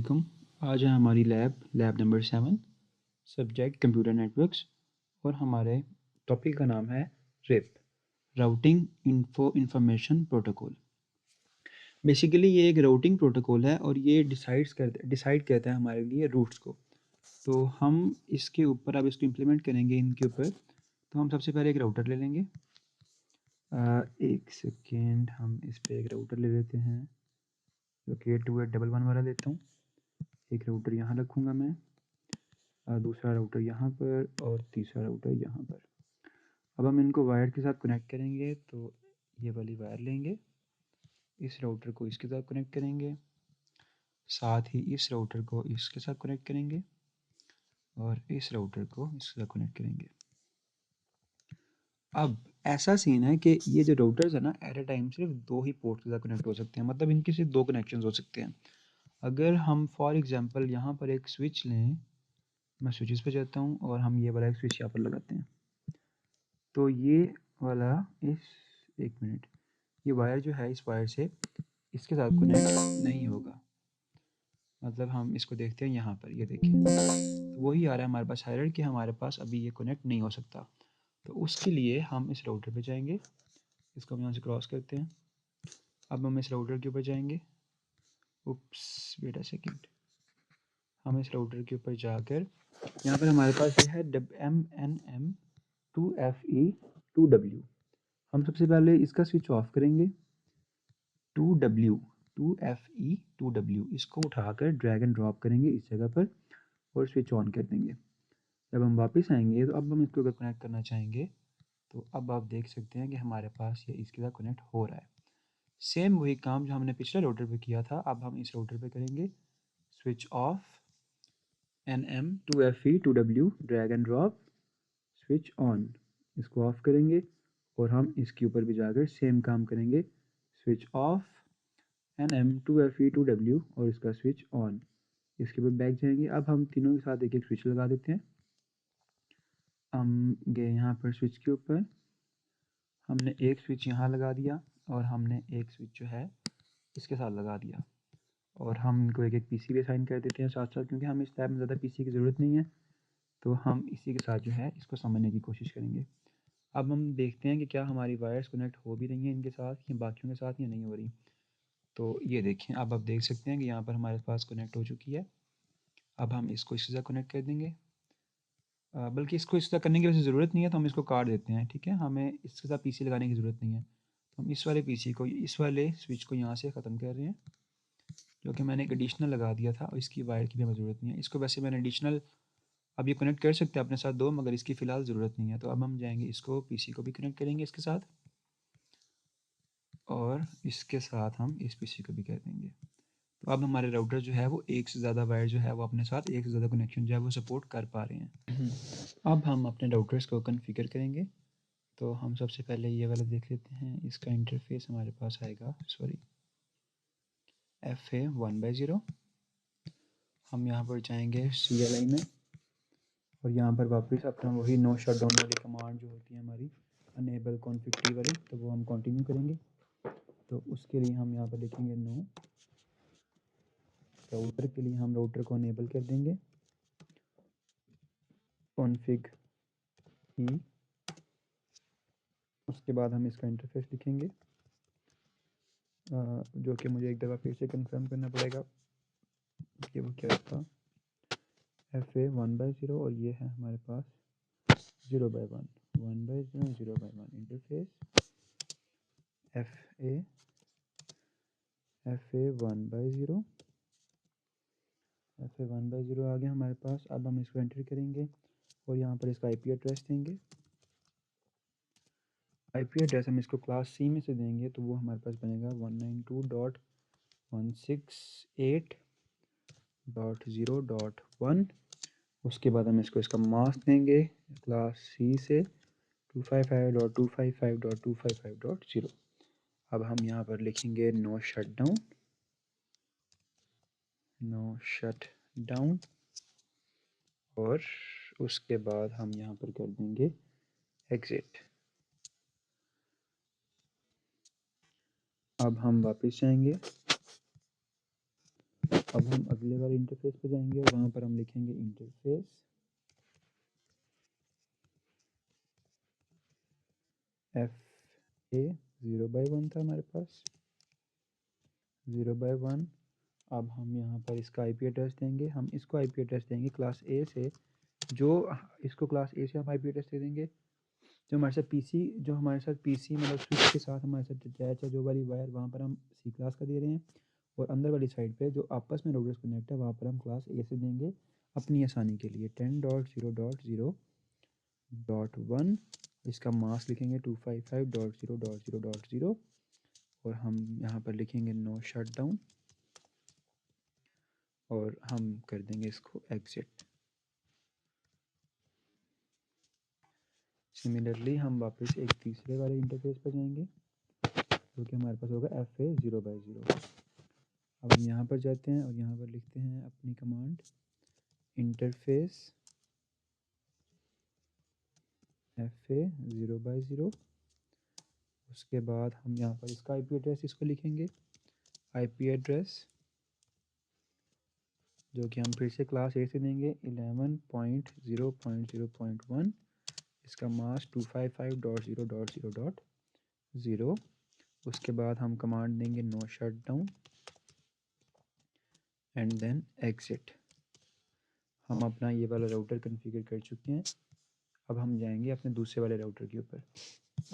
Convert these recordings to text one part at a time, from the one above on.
वालेकुम। आज है हमारी lab number 7, subject computer networks, और हमारे टॉपिक का नाम है RIP, routing information protocol. Basically ये एक राउटिंग प्रोटोकॉल है और ये डिसाइड करता है हमारे लिए रूट्स को। तो हम इसके ऊपर अब इसको इम्प्लीमेंट करेंगे इनके ऊपर। तो हम सबसे पहले एक राउटर ले लेंगे। एक सेकेंड, हम इस पर एक राउटर ले लेते हैं जो कि 2811 वाला लेता हूँ। एक राउटर यहाँ रखूँगा मैं, दूसरा राउटर यहाँ पर और तीसरा राउटर यहाँ पर। अब हम इनको वायर के साथ कनेक्ट करेंगे। तो ये वाली वायर लेंगे, इस राउटर को इसके साथ कनेक्ट करेंगे, साथ ही इस राउटर को इसके साथ कनेक्ट करेंगे और इस राउटर को इसके साथ कनेक्ट करेंगे। अब ऐसा सीन है कि ये जो राउटर्स है ना, एट अ टाइम सिर्फ 2 ही पोर्ट के साथ कनेक्ट हो सकते हैं, मतलब इनके सिर्फ 2 कनेक्शन हो सकते हैं। अगर हम फॉर एग्जांपल यहाँ पर एक स्विच लें, मैं स्विचेस पे जाता हूँ और हम ये वाला एक स्विच यहाँ पर लगाते हैं, तो ये वाला एक मिनट, ये वायर जो है इस वायर से इसके साथ कनेक्ट नहीं होगा। मतलब हम इसको देखते हैं यहाँ पर, ये देखिए, तो वही आ रहा है हमारे पास एरर कि हमारे पास अभी ये कनेक्ट नहीं हो सकता। तो उसके लिए हम इस राउटर पे जाएंगे, इसको हम यहाँ से क्रॉस करते हैं। अब हम इस राउटर के ऊपर जाएंगे। उप्स, वेट अ सेकेंड, हम इस राउटर के ऊपर जाकर यहाँ पर हमारे पास ये है MNM2FE2W। हम सबसे पहले इसका स्विच ऑफ करेंगे। 2FE2W इसको उठाकर ड्रैग एंड ड्रॉप करेंगे इस जगह पर और स्विच ऑन कर देंगे। जब हम वापस आएंगे तो अब हम इसको अगर कनेक्ट करना चाहेंगे तो अब आप देख सकते हैं कि हमारे पास ये इसके साथ कनेक्ट हो रहा है। सेम वही काम जो हमने पिछले राउटर पे किया था, अब हम इस राउटर पे करेंगे switch off, NM2FE2W drag and drop, switch on, इसको ऑफ करेंगे और हम इसके ऊपर भी जाकर सेम काम करेंगे, स्विच ऑफ, NM2FE2W और इसका स्विच ऑन, इसके ऊपर बैक जाएंगे। अब हम तीनों के साथ एक एक स्विच लगा देते हैं। हम गए यहाँ पर स्विच के ऊपर, हमने एक स्विच यहाँ लगा दिया और हमने एक स्विच जो है इसके साथ लगा दिया, और हम इनको एक एक पीसी भी असाइन कर देते हैं साथ साथ, क्योंकि हमें इस लैब में ज़्यादा पीसी की ज़रूरत नहीं है। तो हम इसी के साथ जो है इसको समझने की कोशिश करेंगे। अब हम देखते हैं कि क्या हमारी वायर्स कनेक्ट हो भी रही हैं इनके साथ या बाकियों के साथ या नहीं हो रही। तो ये देखें, अब आप देख सकते हैं कि यहाँ पर हमारे पास कनेक्ट हो चुकी है। अब हम इसको इसके साथ कनेक्ट कर देंगे, बल्कि इसको इससे करने की वैसे ज़रूरत नहीं है, तो हम इसको काट देते हैं। ठीक है, हमें इसके साथ पीसी लगाने की ज़रूरत नहीं है। तो हम इस वाले पीसी को, इस वाले स्विच को यहाँ से ख़त्म कर रहे हैं, जो कि मैंने एक एडिशनल लगा दिया था और इसकी वायर की भी हमें ज़रूरत नहीं है। इसको वैसे मैंने एडिशनल, अब ये कनेक्ट कर सकते हैं अपने साथ 2, मगर इसकी फ़िलहाल ज़रूरत नहीं है। तो अब हम जाएंगे, इसको पीसी को भी कनेक्ट करेंगे इसके साथ और इसके साथ हम इस पीसी को भी कर देंगे। तो अब हमारे राउटर जो है वो एक से ज़्यादा वायर जो है वो अपने साथ एक से ज़्यादा कनेक्शन जो है वो सपोर्ट कर पा रहे हैं। अब हम अपने राउटर्स को कॉन्फ़िगर करेंगे। तो हम सबसे पहले ये वाला देख लेते हैं। इसका इंटरफेस हमारे पास आएगा, सॉरी, FA1/0। हम यहाँ पर जाएंगे CLI में और यहाँ पर वापस अपना वही नो शटडाउन वाली कमांड जो होती है हमारी, अनेबल कॉन्फिग टी वाली, तो वो हम कंटिन्यू करेंगे। तो उसके लिए हम यहाँ पर लिखेंगे नो, राउटर के लिए हम राउटर को अनेबल कर देंगे, कॉन्फिग ई, उसके बाद हम इसका इंटरफेस लिखेंगे, जो कि मुझे एक दफ़ा फिर से कंफर्म करना पड़ेगा कि वो क्या था। FA1/0 और ये है हमारे पास 0/1, 1/0, 0/1 इंटरफेस FA1/0, FA1/0 आ गया हमारे पास। अब हम इसको एंटर करेंगे और यहाँ पर इसका IP एड्रेस देंगे। IP एड्रेस हम इसको क्लास C में से देंगे, तो वो हमारे पास बनेगा 192.168.0.1। उसके बाद हम इसको इसका मास्क देंगे क्लास C से 255.255.255.0। अब हम यहाँ पर लिखेंगे नो शट डाउन और उसके बाद हम यहाँ पर कर देंगे एग्जिट। अब हम वापस जाएंगे अब हम अगले वाले इंटरफेस पे जाएंगे और वहाँ पर हम लिखेंगे इंटरफेस FA 0/1 था हमारे पास 0/1। अब हम यहाँ पर इसका IP एड्रेस देंगे, हम इसको IP एड्रेस देंगे क्लास A से, जो इसको क्लास A से हम IP एड्रेस दे देंगे। जो हमारे साथ PC मतलब स्विच के साथ हमारे साथ अटैच है जो वाली वायर, वहाँ पर हम C क्लास का दे रहे हैं, और अंदर वाली साइड पे जो आपस में राउटर्स कनेक्ट है वहाँ पर हम क्लास A से देंगे अपनी आसानी के लिए। 10.0.0.1 इसका मास्क लिखेंगे 255.0.0.0 और हम यहाँ पर लिखेंगे नो शटडाउन और हम कर देंगे इसको एग्जिट। सिमिलरली हम वापस एक तीसरे वाले इंटरफेस पर जाएंगे जो कि हमारे पास होगा FA 0/0। अब हम यहाँ पर जाते हैं और यहाँ पर लिखते हैं अपनी कमांड इंटरफेस FA 0/0। उसके बाद हम यहाँ पर इसका IP एड्रेस इसको लिखेंगे, IP एड्रेस जो कि हम फिर से क्लास A से देंगे 11.0.0.1 इसका मास्क 255.0.0.0। उसके बाद हम कमांड देंगे no shutdown and then exit. हम अपना ये वाला राउटर कॉन्फ़िगर कर चुके हैं। अब हम जाएंगे अपने दूसरे वाले राउटर के ऊपर।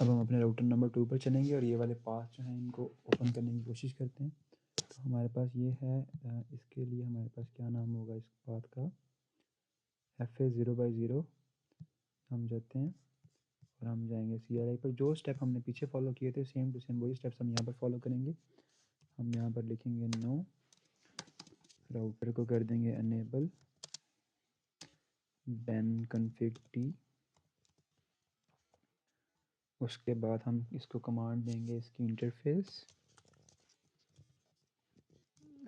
अब हम अपने राउटर नंबर 2 पर चलेंगे और ये वाले पाथ जो हैं इनको ओपन करने की कोशिश करते हैं। तो हमारे पास ये है, इसके लिए हमारे पास क्या नाम होगा इस पाथ का, FA 0/0। हम जाते हैं और हम जाएंगे CLI पर। जो स्टेप हमने पीछे फॉलो किए थे सेम टू सेम वही स्टेप्स हम यहाँ पर फॉलो करेंगे। हम यहाँ पर लिखेंगे नो, राउटर को कर देंगे अनेबल, देन config t। उसके बाद हम इसको कमांड देंगे इसकी इंटरफेस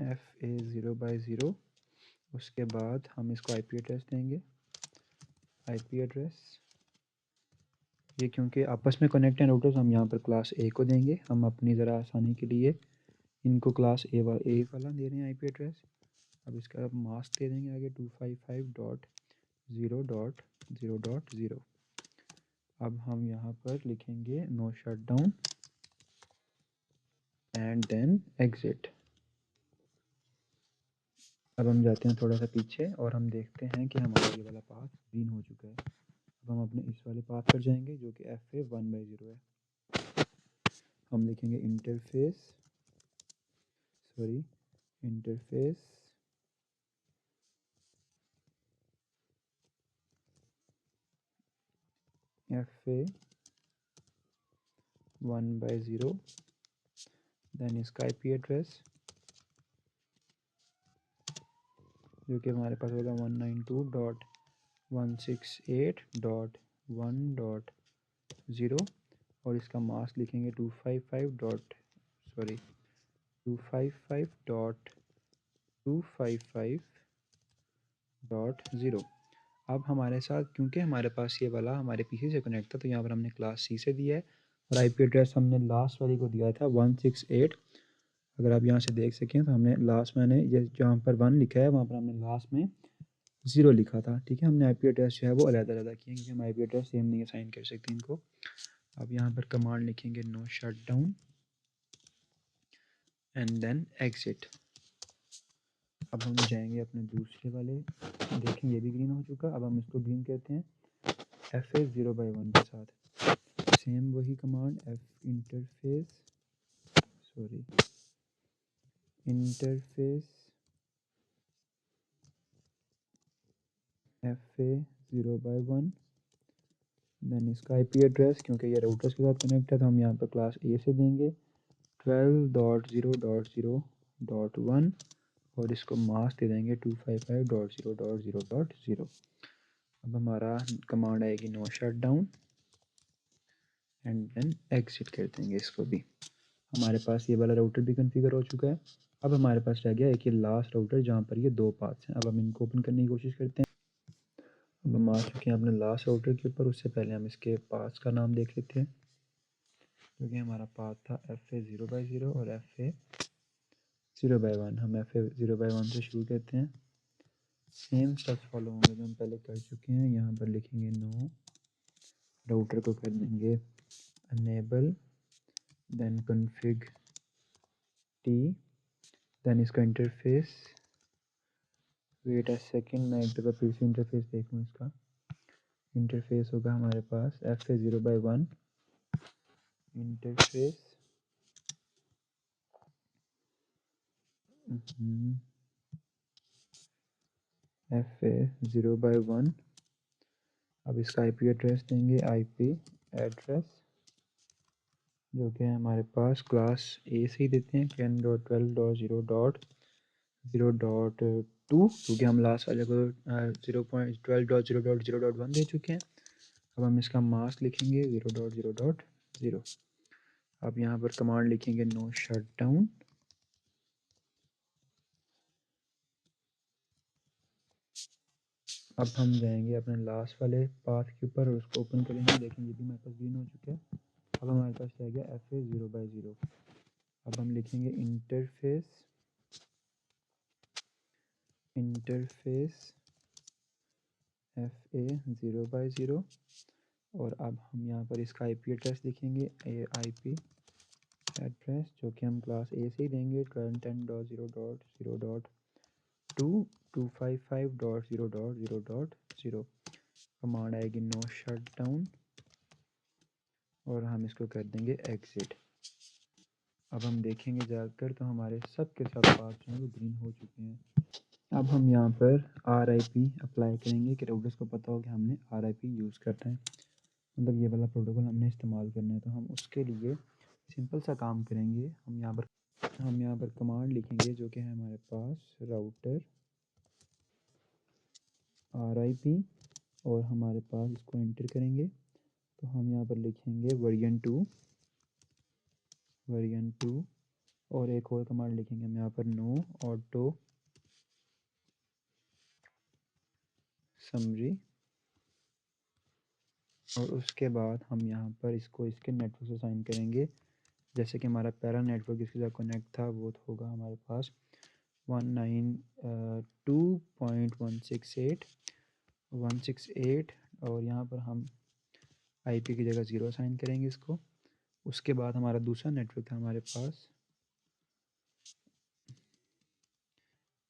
FA 0/0। उसके बाद हम इसको IP एड्रेस देंगे, IP एड्रेस ये क्योंकि आपस में कनेक्ट हैं राउटर्स हम यहाँ पर क्लास A को देंगे। हम अपनी ज़रा आसानी के लिए इनको क्लास A वाला दे रहे हैं IP एड्रेस। अब इसका मास्क दे देंगे आगे 255.0.0.0। अब हम यहाँ पर लिखेंगे no shutdown and then exit. अब हम जाते हैं थोड़ा सा पीछे और हम देखते हैं कि हमारा ये वाला पाथ ग्रीन हो चुका है। अब हम अपने इस वाले पाथ पर जाएंगे जो कि FA 1/0 है। हम लिखेंगे इंटरफेस FA 1/0 देन इसका IP एड्रेस जो कि हमारे पास होगा 192.168.1.0 और इसका मास्क लिखेंगे 255.255.255.0। अब हमारे साथ क्योंकि हमारे पास ये वाला हमारे PC से कनेक्ट था तो यहाँ पर हमने क्लास C से दिया है और IP एड्रेस हमने लास्ट वाली को दिया था 168। अगर आप यहाँ से देख सकें तो हमने लास्ट में ये जहाँ पर 1 लिखा है वहाँ पर हमने लास्ट में 0 लिखा था। ठीक है, हमने IP एड्रेस जो है वो अलग-अलग किए क्योंकि हम IP एड्रेस सेम नहीं असाइन कर सकते इनको। अब यहाँ पर कमांड लिखेंगे no shutdown and then exit. अब हम जाएंगे अपने दूसरे वाले, देखें ये भी ग्रीन हो चुका। अब हम इसको ग्रीन कहते हैं FA 0/1 के साथ। सेम वही कमांड इंटरफेस FA 0/1 देन इसका IP एड्रेस क्योंकि ये राउटर्स के साथ कनेक्ट है तो हम यहाँ पर क्लास A से देंगे 12.0.0.1 और इसको मास्क दे देंगे 255.0.0.0। अब हमारा कमांड आएगी no shutdown and then exit कर देंगे इसको भी। हमारे पास ये वाला राउटर भी कॉन्फ़िगर हो चुका है। अब हमारे पास रह गया एक ये लास्ट राउटर जहाँ पर ये 2 पाथ्स हैं। अब हम इनको ओपन करने की कोशिश करते हैं। अब हम आ चुके हैं अपने लास्ट राउटर के ऊपर। उससे पहले हम इसके पाथ्स का नाम देख लेते हैं क्योंकि हमारा पाथ था FA 0/0 और FA 0/1 हम FA 0/1 से शुरू करते हैं। सेम स्टेप्स फॉलो होंगे जो हम पहले कर चुके हैं। यहाँ पर लिखेंगे नो, राउटर को कर देंगे enable, then config T, then इसका इंटरफेस। वेट अ सेकेंड, मैं एक दफ़ा फिर से इंटरफेस देख लूँ। इसका इंटरफेस होगा हमारे पास FA 0/1 इंटरफेस। FA 0/1। अब इसका IP एड्रेस देंगे, IP एड्रेस जो कि हमारे पास क्लास ए से ही देते हैं 10.12.0.0.2, क्योंकि हम लास्ट वाले को 0.12.0.0.1 दे चुके हैं। अब हम इसका मास्क लिखेंगे 0.0.0। अब यहाँ पर कमांड लिखेंगे नो शटडाउन। अब हम जाएंगे अपने लास्ट वाले पाथ के ऊपर और उसको ओपन करेंगे। देखें ये भी हमारे पास ग्रीन हो चुका है। अब हमारे पास रह गया FA 0/0। अब हम लिखेंगे इंटरफेस FA 0/0 और अब हम यहाँ पर इसका IP एड्रेस लिखेंगे IP एड्रेस जो कि हम क्लास ए से ही देंगे 10.0.0.255.0.0.0। कमांड आएगी नो शटडाउन और हम इसको कर देंगे एग्जिट। अब हम देखेंगे जाकर तो हमारे सब के सब पाथ जो हैं वो ग्रीन हो चुके हैं। अब हम यहाँ पर RIP अप्लाई करेंगे कि राउटर्स को पता हो कि हमने RIP यूज़ करना है, मतलब ये वाला प्रोटोकॉल हमने इस्तेमाल करना है। तो हम उसके लिए सिंपल सा काम करेंगे। हम यहाँ पर कमांड लिखेंगे जो कि है हमारे पास राउटर RIP और हमारे पास इसको एंटर करेंगे। तो हम यहाँ पर लिखेंगे वर्जन 2 और एक और कमांड लिखेंगे हम यहाँ पर नो ऑटो समरी। और उसके बाद हम यहाँ पर इसको इसके नेटवर्क से साइन करेंगे। जैसे कि हमारा पहला नेटवर्क इसके साथ कनेक्ट था वो तो होगा हमारे पास 192.168 और यहाँ पर हम IP की जगह 0 साइन करेंगे इसको। उसके बाद हमारा दूसरा नेटवर्क था हमारे पास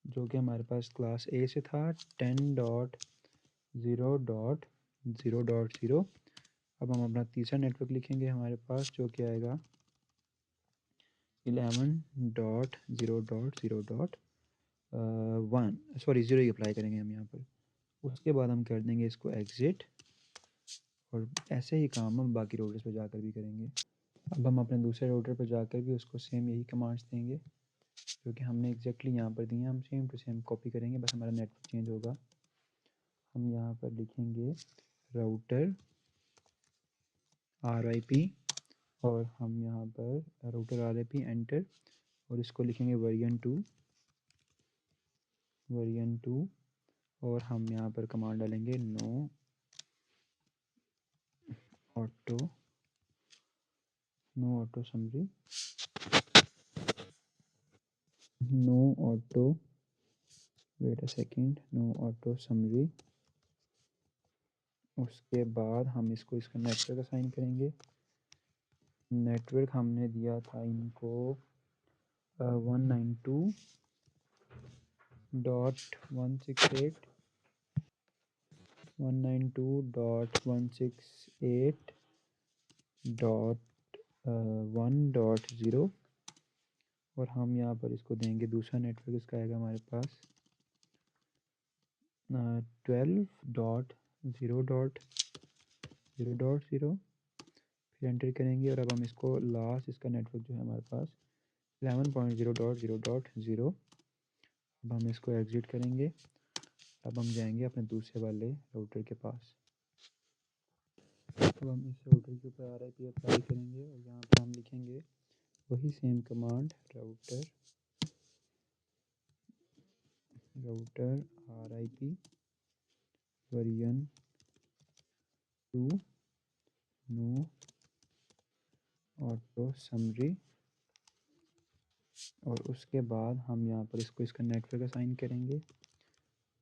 जो कि हमारे पास क्लास A से था 10.0.0.0। अब हम अपना तीसरा नेटवर्क लिखेंगे हमारे पास जो कि आएगा 11.0.0.1 सॉरी 0 ही अप्लाई करेंगे हम यहाँ पर। उसके बाद हम कर देंगे इसको एग्ज़िट और ऐसे ही काम हम बाकी राउटर्स पर जाकर भी करेंगे। अब हम अपने दूसरे राउटर पर जाकर भी उसको सेम यही कमांड्स देंगे जो कि हमने एग्जैक्टली यहाँ पर दिए हैं। हम सेम टू सेम कॉपी करेंगे, बस हमारा नेटवर्क चेंज होगा। हम यहाँ पर लिखेंगे राउटर RIP और हम यहाँ पर राउटर RIP एंटर और इसको लिखेंगे वर्जन 2 और हम यहाँ पर कमांड डालेंगे no auto summary, no auto summary. उसके बाद हम इसको इसका नेटवर्क असाइन करेंगे। नेटवर्क हमने दिया था इनको 192.168.1.0 और हम यहाँ पर इसको देंगे दूसरा नेटवर्क। इसका आएगा हमारे पास 12.0.0.0 फिर एंटर करेंगे और अब हम इसको लास्ट इसका नेटवर्क जो है हमारे पास 11.0.0.0। अब हम इसको एग्जिट करेंगे। अब हम जाएंगे अपने दूसरे वाले राउटर के पास। अब हम इस राउटर के ऊपर RIP अप्लाई करेंगे और यहाँ पर हम लिखेंगे वही same command router RIP version 2 no auto summary और उसके बाद हम यहाँ पर इसको इसका नेटवर्क असाइन करेंगे,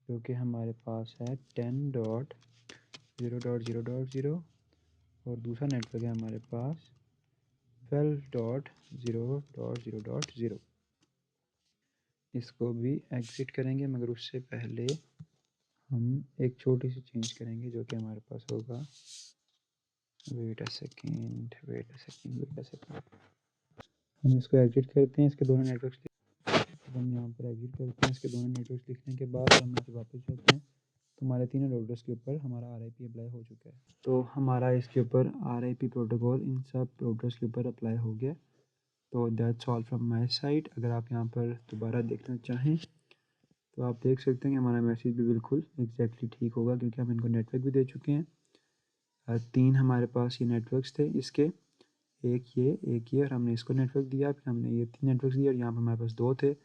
जो कि हमारे पास है 10.0.0.0 और दूसरा नेटवर्क है हमारे पास 12.0.0.0। इसको भी एग्ज़िट करेंगे, मगर उससे पहले हम एक छोटी सी चेंज करेंगे, जो कि हमारे पास होगा, वेट अ सेकेंड, हम इसको एग्ज़िट करते हैं, इसके दोनों नेटवर्क्स। हम यहाँ पर एग्ज़िट करते हैं, इसके दोनों नेटवर्क्स लिखने के बाद हम यहाँ से वापस चलते हैं, तो हमारे तीनों राउटर्स के ऊपर हमारा RIP अप्लाई हो चुका है। तो हमारा इसके ऊपर RIP प्रोटोकॉल इन सब राउटर्स के ऊपर अप्लाई हो गया। तो that's all from my side. अगर आप यहाँ पर दोबारा देखना चाहें तो आप देख सकते हैं कि हमारा मैसेज भी बिल्कुल एग्जैक्टली ठीक होगा, क्योंकि हम इनको नेटवर्क भी दे चुके हैं। 3 हमारे पास ये नेटवर्क्स थे इसके, एक ये और हमने इसको नेटवर्क दिया, फिर हमने ये 3 नेटवर्क्स दिए और यहाँ पर हमारे पास 2 थे, तो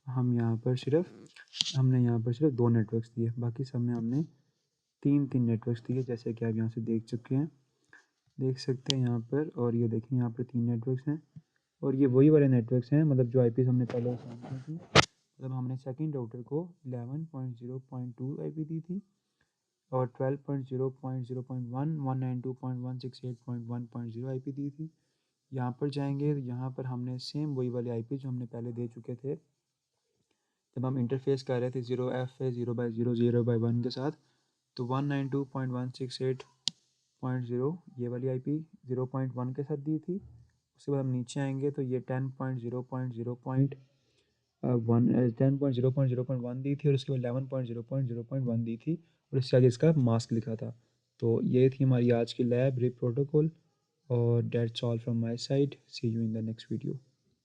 हमने यहाँ पर सिर्फ 2 नेटवर्क्स दिए, बाकी सब में हमने 3 नेटवर्क्स दिए, जैसे कि आप यहाँ से देख सकते हैं यहाँ पर। और ये देखें यहाँ पर 3 नेटवर्क्स हैं और ये वही वाले नेटवर्क्स हैं, मतलब जो IPs हमने पहले असाइन की थी। मतलब हमने सेकंड राउटर को 11.0.2 IP दी थी और 12.0.0.1 192.168.1.0 IP दी थी। यहाँ पर जाएंगे तो यहाँ पर हमने सेम वही वाले IP जो हमने पहले दे चुके थे जब हम इंटरफेस कर रहे थे 0F 0/0 0/1 के साथ, तो 192.168.0 ये वाली IP 0.1 के साथ दी थी। उसके बाद हम नीचे आएंगे तो ये 10.0.1 दी थी और उसके बाद 11.0.0.1 दी थी और इसके आगे इसका मास्क लिखा था। तो ये थी हमारी आज की लैब रिप प्रोटोकॉल और that's all from my side. See you in the next video.